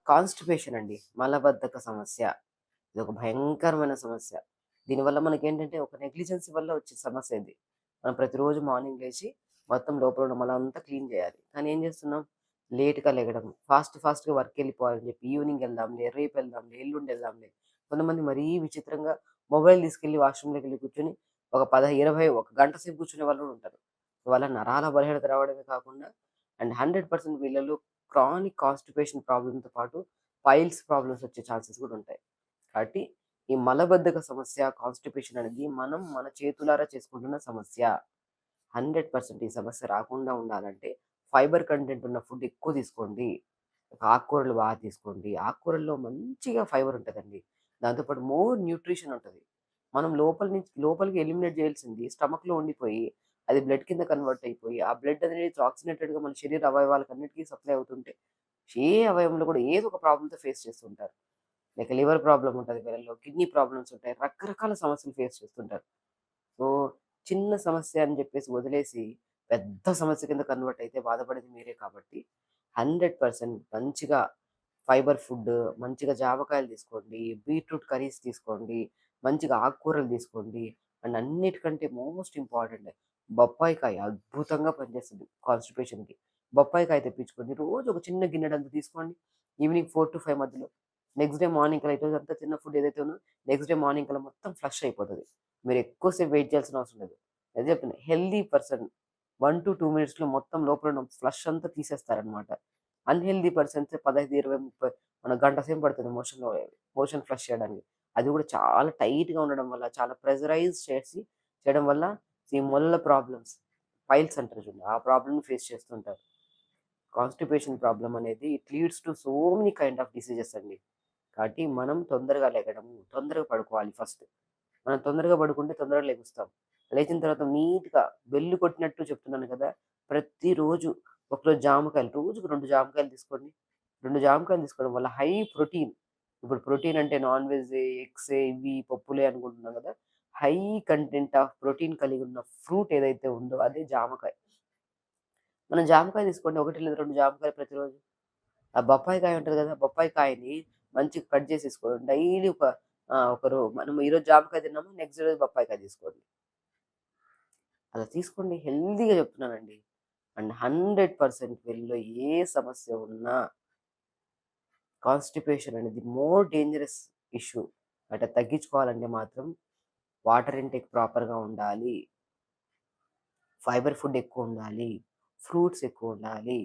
Constipation అండి. మలబద్ధక సమస్య. ఇదొక భయంకరమైన సమస్య. దీనివల్ల మనకేంటంటే ఒక నెగ్లిజెన్సీ వల్ల వచ్చే సమస్య ఇది. మనం ప్రతిరోజు మార్నింగ్ లేచి మొత్తం లోపల ఉన్న మలంతా క్లీన్ చేయాలి. కానీ ఏం చేస్తున్నాం? లేట్‌గా లెగడం, ఫాస్ట్‌గా వర్క్‌కెళ్ళిపోవాలని చెప్పి ఈవినింగ్ ఎళ్దాంలే, రేపెళ్దాంలే, ఎల్లుండెళ్దాంలే. కొంతమంది మరీ విచిత్రంగా మొబైల్ తీసుకెళ్ళి వాష్‌రూమ్‌లోకెళ్ళి కూర్చొని ఒక 10, 20 ఒక గంట సేపు కూర్చునే వాళ్ళు కూడా ఉంటారు. వాళ్ళ నరాల బలహీనత రావడమే కాకుండా అండ్ 100% వీళ్ళలో క్రానిక్ కాన్‌స్టిపేషన్ ప్రాబ్లమ్‌తో పాటు పైల్స్ ప్రాబ్లమ్స్ వచ్చే ఛాన్సెస్ కూడా ఉంటాయి. కాబట్టి ఈ మలబద్ధక సమస్య, కాన్‌స్టిపేషన్ అనేది మనం మన చేతులారా చేసుకుంటున్న సమస్య. 100% ఈ సమస్య రాకుండా ఉండాలంటే ఫైబర్ కంటెంట్ ఉన్న ఫుడ్ ఎక్కువ తీసుకోండి. ఆకుకూరలు బాగా తీసుకోండి. ఆకుకూరల్లో మంచిగా ఫైబర్ ఉంటదండి. దాంతో పాటు మోర్ న్యూట్రిషన్ ఉంటది. మనం లోపల నుంచి లోపలికి ఎలిమినేట్ చేయాల్సింది స్టమక్‌లో ఉండిపోయి, అది బ్లడ్ కింద కన్వర్ట్ అయిపోయి, ఆ బ్లడ్ అనేది ఆక్సిజనేటెడ్‌గా మన శరీర అవయవాలకన్నిటికి సప్లై అవుతుంటే, ఏ అవయవంలో కూడా ఏదో ఒక ప్రాబ్లమ్‌తో ఫేస్ చేస్తుంటారు. లైక్ లివర్ ప్రాబ్లమ్ ఉంటది వీళ్ళలో, కిడ్నీ ప్రాబ్లమ్స్ ఉంటాయి. రకరకాల సమస్యలు ఫేస్ చేస్తుంటారు. సో, చిన్న సమస్య అని జెప్పేసి వదిలేసి, పెద్ద సమస్య కింద కన్వర్ట్ అయితే బాధపడేది మీరే కాబట్టి, 100% మంచిగా ఫైబర్ ఫుడ్, మంచిగా జామకాయలు తీసుకోండి, బీట్రూట్ కర్రీస్ తీసుకోండి, మంచిగా ఆకుకూరలు తీసుకోండి. అండ్ అన్నిటికంటే మోస్ట్ ఇంపార్టెంట్ బొప్పాయికాయ అద్భుతంగా పనిచేస్తది కాన్‌స్టిపేషన్‌కి. బొప్పాయికాయ తెప్పించుకొని రోజు ఒక చిన్న గిన్నెడంత తీసుకోండి. ఈవినింగ్ 4-5 మధ్యలో. నెక్స్ట్ డే మార్నింగ్ కల్లా ఈరోజంతా తిన్న ఫుడ్ ఏదైతే ఉందో, నెక్స్ట్ డే మార్నింగ్ కల్లా మొత్తం ఫ్లష్ అయిపోతది. మీరు ఎక్కువ సేపు వెయిట్ చేయాల్సిన అవసరం లేదు. అదే చెప్తున్నా హెల్తీ పర్సన్ 1-2 మినిట్స్‌లో మొత్తం లోపల ఉన్న ఫ్లష్ అంతా తీసేస్తారనమాట. అన్‌హెల్తీ పర్సన్స్ 15, 20, 30 మన గంట సేపు పడుతది మోషన్ ఫ్లష్ చేయడానికి. అది కూడా చాలా టైట్‌గా ఉండడం వల్ల, చాలా ప్రెషరైజ్ చేసి చేయడం వల్ల ఈ మొల్ల ప్రాబ్లమ్స్, పైల్స్ అంటారు చూడండి. ఆ ప్రాబ్లమ్‌ని ఫేస్ చేస్తుంటారు. కాన్‌స్టిపేషన్ ప్రాబ్లమ్ అనేది it leads to so many kind of diseases అండి. కాబట్టి మనం తొందరగా లెగడము, తొందరగా పడుకోవాలి ఫస్ట్. మనం తొందరగా పడుకుంటే తొందరగా లెగుస్తాం. లేచిన తర్వాత నీట్‌గా బెల్ కొట్టినట్టు చెప్తున్నాను కదా! ప్రతిరోజు ఒకరోజు జామకాయలు, రోజుకు 2 జామకాయలు తీసుకోండి. 2 జామకాయలు తీసుకోవడం వల్ల హై ప్రోటీన్. ఇప్పుడు ప్రోటీన్ అంటే నాన్ వెజ్జే, ఎగ్సే, ఇవి పప్పులే అనుకుంటున్నాం కదా! హై కంటెంట్ ఆఫ్ ప్రోటీన్ కలిగి ఉన్న ఫ్రూట్ ఏదైతే ఉందో అదే జామకాయ. మనం జామకాయ తీసుకోండి. 1 లేదా 2 జామకాయలు ప్రతిరోజు. ఆ బొప్పాయి కాయ ఉంటది కదా! బొప్పాయి కాయని మంచిగా కట్ చేసేసుకోండి. డైలీ మనం ఈరోజు జామకాయ తిన్నాము. నెక్స్ట్ రోజు బొప్పాయి కాయ తీసుకోండి. అలా తీసుకోండి. హెల్తీగా చెప్తున్నానండి. అండ్ 100% వీళ్ళలో ఏ సమస్య ఉన్నా కాన్‌స్టిపేషన్ అనేది మోర్ డేంజరస్ ఇష్యూ. అంటే తగ్గించుకోవాలంటే మాత్రం వాటర్ ఇంటేక్ ప్రాపర్‌గా ఉండాలి. ఫైబర్ ఫుడ్ ఎక్కువుండాలి. ఫ్రూట్స్ ఎక్కువుండాలి.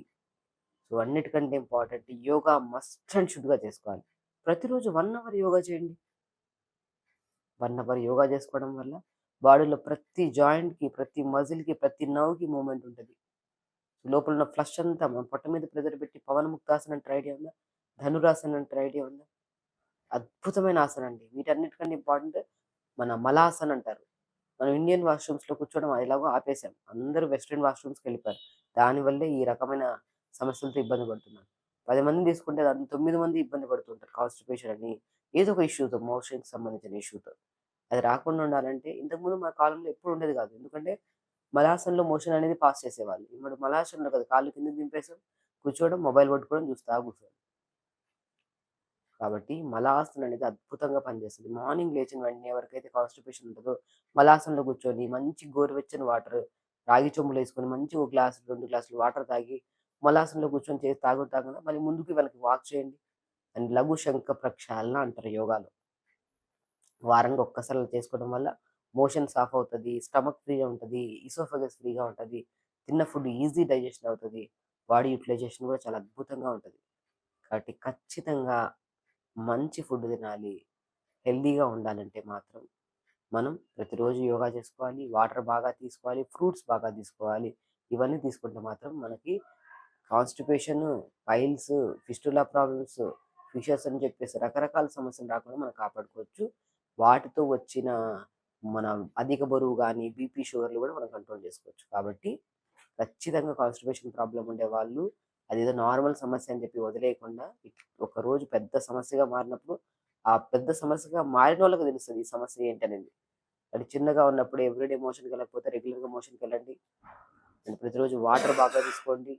సో, అన్నిటికంటే ఇంపార్టెంట్ యోగా మస్ట్ అండ్ షుడ్‌గా చేసుకోవాలి. ప్రతిరోజు 1 అవర్ యోగా చేయండి. 1 అవర్ యోగా చేసుకోవడం వల్ల బాడీలో ప్రతి జాయింట్‌కి, ప్రతి మజిల్‌కి, ప్రతి నర్వ్‌కి మూవ్‌మెంట్ ఉంటది. లోపల ఉన్న ఫ్లష్ అంతా మన పొట్ట మీద ప్రెషర్ పెట్టి పవన ముక్తాసనం అంటే ఐడియా ఉందా? ధనురాసనం అంటే ఐడియా ఉందా? అద్భుతమైన ఆసనం అండి. వీటన్నిటికన్నా ఇంపార్టెంట్ మన మలాసన్ అంటారు. మనం ఇండియన్ వాష్‌రూమ్స్‌లో కూర్చోవడం ఎలాగో ఆపేసాం. అందరూ వెస్టర్న్ వాష్‌రూమ్స్‌కెళ్ళిపోయారు. దానివల్లే ఈ రకమైన సమస్యలతో ఇబ్బంది పడుతున్నారు. 10 మందిని తీసుకుంటే దాంట్లో 9 మంది ఇబ్బంది పడుతుంటారు. కాన్‌స్టిపేషన్ అని ఏదో ఒక ఇష్యూతో మోషన్‌కి సంబంధించిన ఇష్యూతో. అది రాకుండా ఉండాలంటే ఇంతకుముందు మన కాలంలో ఎప్పుడు ఉండేది కాదు. ఎందుకంటే మలాసన్‌లో మోషన్ అనేది పాస్ చేసేవాళ్ళు. ఇప్పుడు మలాసన్‌లో కాదు కాళ్ళు కిందకి దింపేసాం. కూర్చోవడం, మొబైల్ పట్టుకోవడం, చూస్తా కూర్చోవడం. కాబట్టి మలాసన అనేది అద్భుతంగా పనిచేస్తది. మార్నింగ్ లేచిన వెంటనే ఎవరికైతే కాన్‌స్టిపేషన్ ఉంటదో మలాసనలో కూర్చొని మంచి గోరువెచ్చని వాటర్ రాగి చెంబులేసుకొని మంచిగా ఒక గ్లాస్, 2 గ్లాసులు వాటర్ తాగి మలాసనలో కూర్చొని చేసి తాగుతాం మళ్ళీ ముందుకి వెనక్కి వాక్ చేయండి. అండ్ లఘు శంఖ ప్రక్షాళన అంటారు యోగాలో. వారానికి ఒక్కసారి అలా చేసుకోవడం వల్ల మోషన్ సాఫ్ అవుతది. స్టమక్ ఫ్రీగా ఉంటది. ఇసోఫేగస్ ఫ్రీగా ఉంటది. తిన్న ఫుడ్ ఈజీ డైజెషన్ అవుతది. బాడీ యుటిలైజేషన్ కూడా చాలా అద్భుతంగా ఉంటది. కాబట్టి ఖచ్చితంగా మంచి ఫుడ్ తినాలి. హెల్తీగా ఉండాలంటే మాత్రం మనం ప్రతిరోజు యోగా చేసుకోవాలి. వాటర్ బాగా తీసుకోవాలి. ఫ్రూట్స్ బాగా తీసుకోవాలి. ఇవన్నీ తీసుకుంటే మాత్రం మనకి constipation, piles, fistula problems, fissures అని చెప్పేసి రకరకాల సమస్యలు రాకుండా మనం కాపాడుకోవచ్చు. వాటితో వచ్చిన మన అధిక బరువు గాని, బీపీ, షుగర్‌లు కూడా మనం కంట్రోల్ చేసుకోవచ్చు. కాబట్టి ఖచ్చితంగా కాన్‌స్టిపేషన్ ప్రాబ్లమ్ ఉండేవాళ్ళు అదేదో నార్మల్ సమస్య అని చెప్పి వదిలేయకుండా ఒకరోజు పెద్ద సమస్యగా మారినప్పుడు, ఆ పెద్ద సమస్యగా మారినోళ్ళకి తెలుస్తది ఈ సమస్య ఏంటనేది. అది చిన్నగా ఉన్నప్పుడు ఎవ్రీడే మోషన్‌కెళ్ళకపోతే రెగ్యులర్‌గా మోషన్‌కెళ్ళండి. అండ్ ప్రతిరోజు వాటర్ బాగా తీసుకోండి.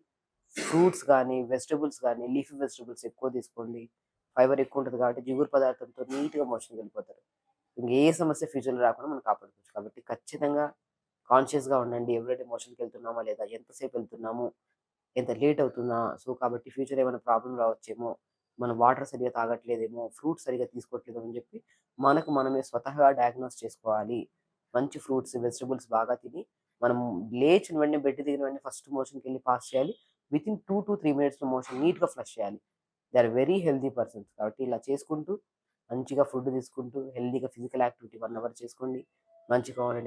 ఫ్రూట్స్ కానీ, వెజిటబుల్స్ కానీ, లీఫీ వెజిటబుల్స్ ఎక్కువ తీసుకోండి. ఫైబర్ ఎక్కువ ఉంటది కాబట్టి జిగురు పదార్థంతో నీట్‌గా మోషన్‌కెళ్ళిపోతారు. ఇంక ఏ సమస్య ఫ్యూచర్‌లో రాకుండా మనం కాపాడుకోవచ్చు. కాబట్టి ఖచ్చితంగా కాన్షియస్‌గా ఉండండి. ఎవ్రీడే మోషన్‌కెళ్తున్నామా లేదా? ఎంతసేపు వెళ్తున్నాము? ఎంత లేట్ అవుతుందా? సో, కాబట్టి ఫ్యూచర్ ఏమైనా ప్రాబ్లమ్ రావచ్చేమో, మనం వాటర్ సరిగ్గా తాగట్లేదేమో, ఫ్రూట్స్ సరిగ్గా తీసుకోవట్లేదేమో అని చెప్పి మనకు మనమే స్వతహాగా డయాగ్నోస్ చేసుకోవాలి. మంచి ఫ్రూట్స్, వెజిటబుల్స్ బాగా తిని, మనం లేచిన వెంటనే బెడ్ దిగిన వెంటనే ఫస్ట్ మోషన్‌కెళ్ళి పాస్ చేయాలి. వితిన్ 2-3 మినిట్స్‌లో మోషన్ నీట్‌గా ఫ్లష్ చేయాలి. They are very healthy persons. కాబట్టి ఇలా చేసుకుంటూ, మంచిగా ఫుడ్ తీసుకుంటూ, హెల్తీగా ఫిజికల్ యాక్టివిటీ 1 అవర్ చేసుకోండి. మంచిగా ఉండండి.